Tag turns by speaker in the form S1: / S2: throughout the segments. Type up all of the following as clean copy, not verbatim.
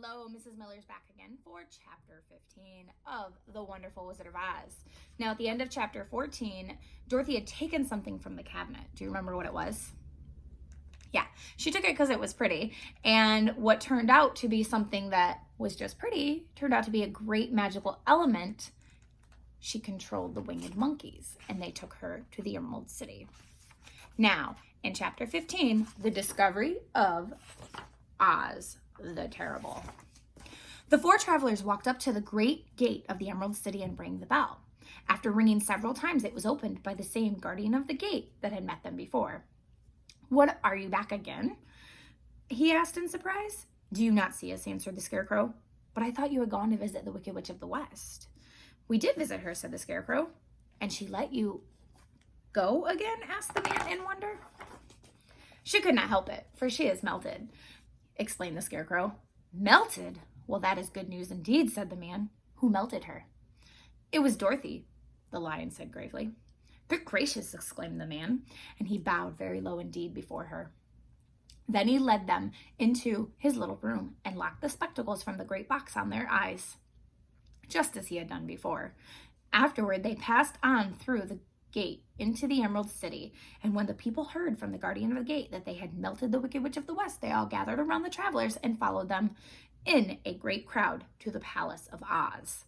S1: Hello, Mrs. Miller's back again for chapter 15 of The Wonderful Wizard of Oz. Now, at the end of chapter 14, Dorothy had taken something from the cabinet. Do you remember what it was? Yeah, she took it because it was pretty. And what turned out to be something that was just pretty turned out to be a great magical element. She controlled the winged monkeys, and they took her to the Emerald City. Now, in chapter 15, the discovery of Oz the Terrible. The four travelers walked up to the great gate of the Emerald City and rang the bell. After ringing several times, it was opened by the same guardian of the gate that had met them before. "What, are you back again?" he asked in surprise. "Do you not see us?" answered the Scarecrow. "But I thought you had gone to visit the Wicked Witch of the West." "We did visit her," said the Scarecrow. "And she let you go again?" asked the man in wonder. "She could not help it, for she is melted," explained the Scarecrow. "Melted? Well, that is good news indeed," said the man. "Who melted her?" "It was Dorothy," the lion said gravely. "Good gracious," exclaimed the man, and he bowed very low indeed before her. Then he led them into his little room and locked the spectacles from the great box on their eyes, just as he had done before. Afterward, they passed on through the gate into the Emerald City, and when the people heard from the guardian of the gate that they had melted the Wicked Witch of the West, they all gathered around the travelers and followed them in a great crowd to the Palace of Oz.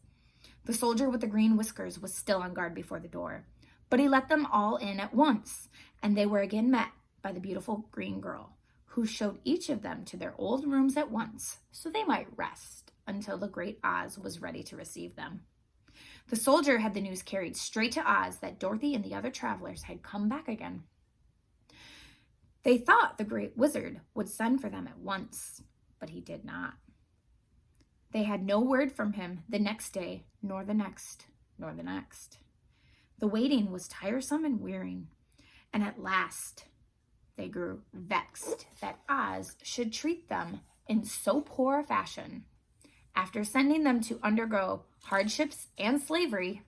S1: The soldier with the green whiskers was still on guard before the door, but he let them all in at once, and they were again met by the beautiful green girl, who showed each of them to their old rooms at once, so they might rest until the great Oz was ready to receive them. The soldier had the news carried straight to Oz that Dorothy and the other travelers had come back again. They thought the great wizard would send for them at once, but he did not. They had no word from him the next day, nor the next, nor the next. The waiting was tiresome and wearying, and at last they grew vexed that Oz should treat them in so poor a fashion. After sending them to undergo hardships and slavery.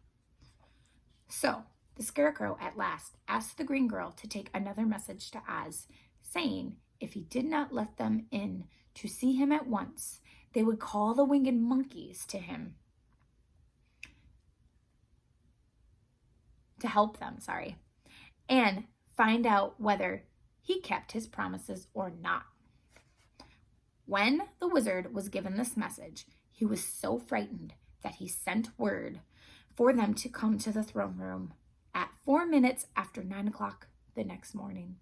S1: So the Scarecrow at last asked the green girl to take another message to Oz, saying if he did not let them in to see him at once, they would call the winged monkeys to him to help them, and find out whether he kept his promises or not. When the wizard was given this message, he was so frightened that he sent word for them to come to the throne room at 4 minutes after 9 o'clock the next morning.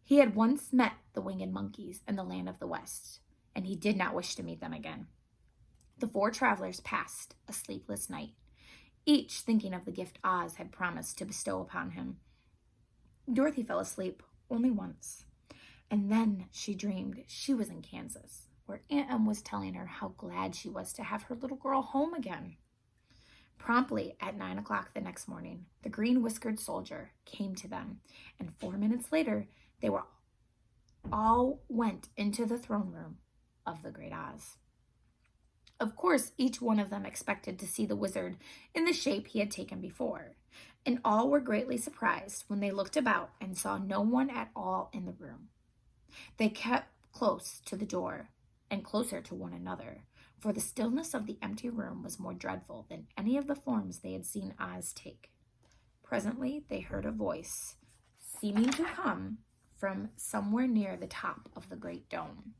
S1: He had once met the winged monkeys in the land of the West, and he did not wish to meet them again. The four travelers passed a sleepless night, each thinking of the gift Oz had promised to bestow upon him. Dorothy fell asleep only once, and then she dreamed she was in Kansas, where Aunt Em was telling her how glad she was to have her little girl home again. Promptly at 9 o'clock the next morning, the green-whiskered soldier came to them, and 4 minutes later, they were all went into the throne room of the great Oz. Of course, each one of them expected to see the wizard in the shape he had taken before, and all were greatly surprised when they looked about and saw no one at all in the room. They kept close to the door and closer to one another, for the stillness of the empty room was more dreadful than any of the forms they had seen Oz take. Presently, they heard a voice, seeming to come from somewhere near the top of the great dome,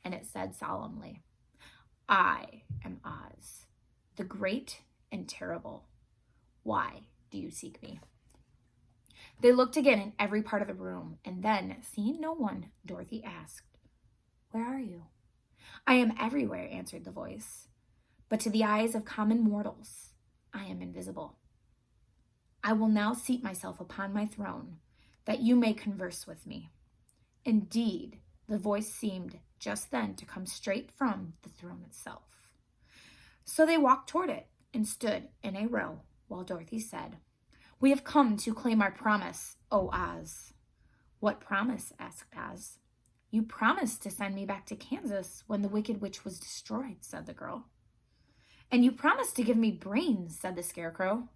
S1: and it said solemnly, "I am Oz, the great and terrible. Why do you seek me?" They looked again in every part of the room, and then, seeing no one, Dorothy asked, "Where are you?" "I am everywhere," answered the voice, "but to the eyes of common mortals, I am invisible. I will now seat myself upon my throne, that you may converse with me." Indeed, the voice seemed just then to come straight from the throne itself. So they walked toward it and stood in a row while Dorothy said, "We have come to claim our promise, O Oz." "What promise?" asked Oz. "You promised to send me back to Kansas when the Wicked Witch was destroyed," said the girl. "And you promised to give me brains," said the Scarecrow.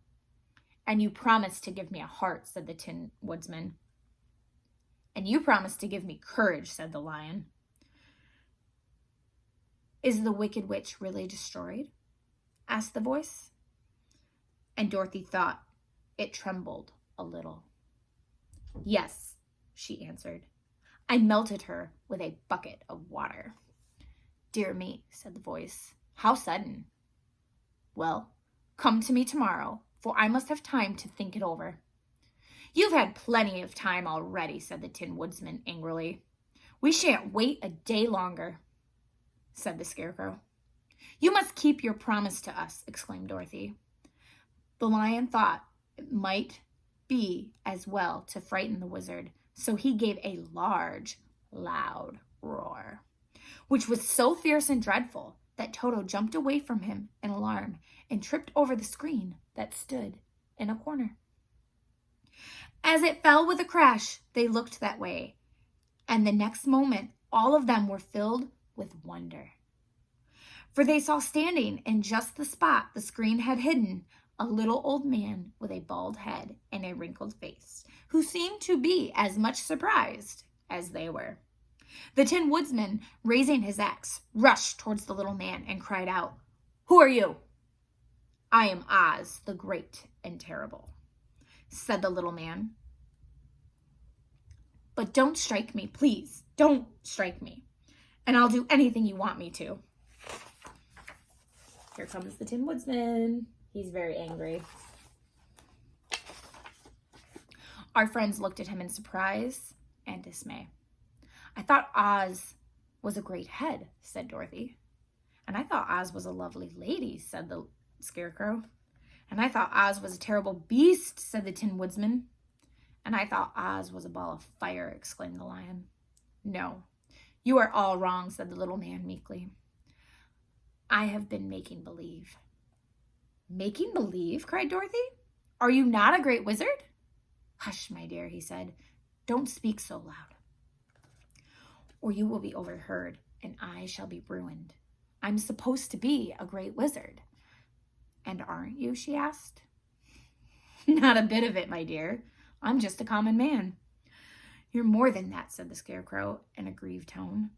S1: "And you promised to give me a heart," said the Tin Woodsman. "And you promised to give me courage," said the Lion. Is the Wicked Witch really destroyed? Asked the voice. And Dorothy thought it trembled a little. Yes, she answered. I melted her with a bucket of water. Dear me, said the voice. How sudden. Well, come to me tomorrow, for I must have time to think it over. You've had plenty of time already, said the Tin Woodman angrily. We shan't wait a day longer, said the Scarecrow. You must keep your promise to us, exclaimed Dorothy. The lion thought it might be as well to frighten the wizard, so he gave a large, loud roar, which was so fierce and dreadful that Toto jumped away from him in alarm and tripped over the screen that stood in a corner. As it fell with a crash, they looked that way, and the next moment all of them were filled with wonder. For they saw standing in just the spot the screen had hidden a little old man with a bald head and a wrinkled face, who seemed to be as much surprised as they were. The Tin Woodman, raising his axe, rushed towards the little man and cried out, Who are you? I am Oz, the Great and Terrible, said the little man. But don't strike me, please. Don't strike me. And I'll do anything you want me to. Here comes the Tin Woodman. He's very angry. Our friends looked at him in surprise and dismay. I thought Oz was a great head, said Dorothy. And I thought Oz was a lovely lady, said the Scarecrow. And I thought Oz was a terrible beast, said the Tin Woodman. And I thought Oz was a ball of fire, exclaimed the lion. No, you are all wrong, said the little man meekly. I have been making believe. Making believe? Cried Dorothy. Are you not a great wizard? Hush, my dear, he said. Don't speak so loud, or you will be overheard, and I shall be ruined. I'm supposed to be a great wizard. And aren't you? She asked. Not a bit of it, my dear. I'm just a common man. You're more than that, said the Scarecrow in a grieved tone.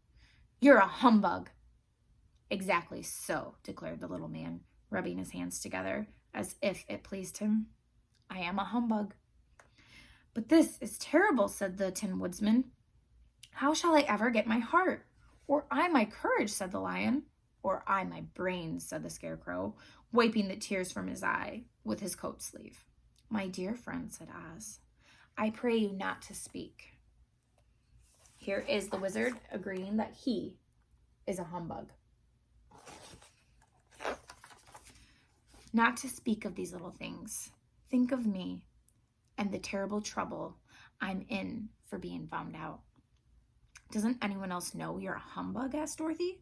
S1: You're a humbug. Exactly so, declared the little man, rubbing his hands together as if it pleased him. I am a humbug. But this is terrible, said the Tin Woodman. How shall I ever get my heart? Or I my courage, said the lion. Or I my brains, said the Scarecrow, wiping the tears from his eye with his coat sleeve. My dear friend, said Oz, I pray you not to speak. Here is the wizard agreeing that he is a humbug. Not to speak of these little things. Think of me and the terrible trouble I'm in for being found out. Doesn't anyone else know you're a humbug? Asked Dorothy.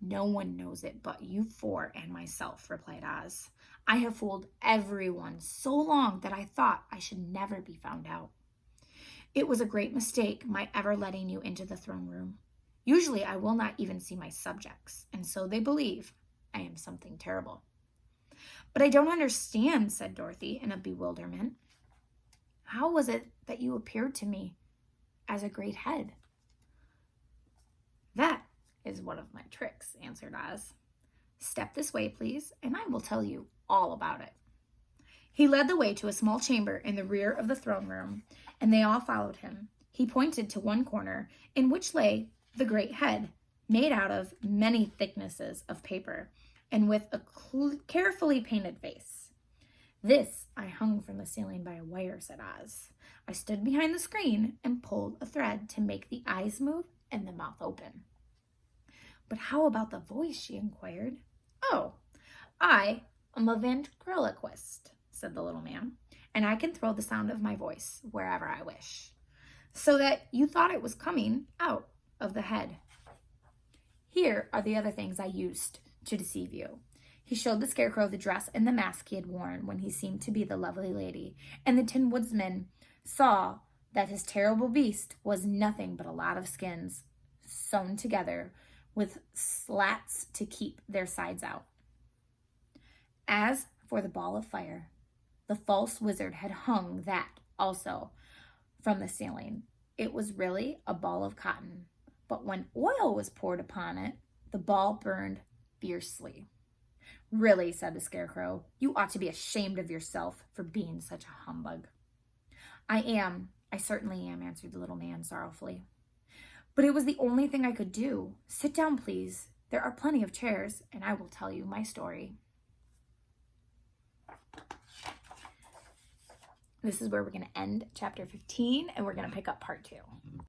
S1: No one knows it but you four and myself, replied Oz. I have fooled everyone so long that I thought I should never be found out. It was a great mistake, my ever letting you into the throne room. Usually I will not even see my subjects, and so they believe I am something terrible. But I don't understand, said Dorothy in a bewilderment. How was it that you appeared to me as a great head? That is one of my tricks, answered Oz. Step this way, please, and I will tell you all about it. He led the way to a small chamber in the rear of the throne room, and they all followed him. He pointed to one corner in which lay the great head, made out of many thicknesses of paper, and with a carefully painted face. This I hung from the ceiling by a wire, said Oz. I stood behind the screen and pulled a thread to make the eyes move and the mouth open. But how about the voice? She inquired. Oh, I am a ventriloquist, said the little man, and I can throw the sound of my voice wherever I wish, so that you thought it was coming out of the head. Here are the other things I used to deceive you. He showed the Scarecrow the dress and the mask he had worn when he seemed to be the lovely lady, and the Tin Woodman saw that his terrible beast was nothing but a lot of skins sewn together with slats to keep their sides out. As for the ball of fire, the false wizard had hung that also from the ceiling. It was really a ball of cotton, but when oil was poured upon it, The ball burned fiercely. Really, said the Scarecrow, you ought to be ashamed of yourself for being such a humbug. I certainly am, answered the little man sorrowfully. But it was the only thing I could do. Sit down, please. There are plenty of chairs, and I will tell you my story. This is where we're going to end chapter 15, and we're going to pick up part 2.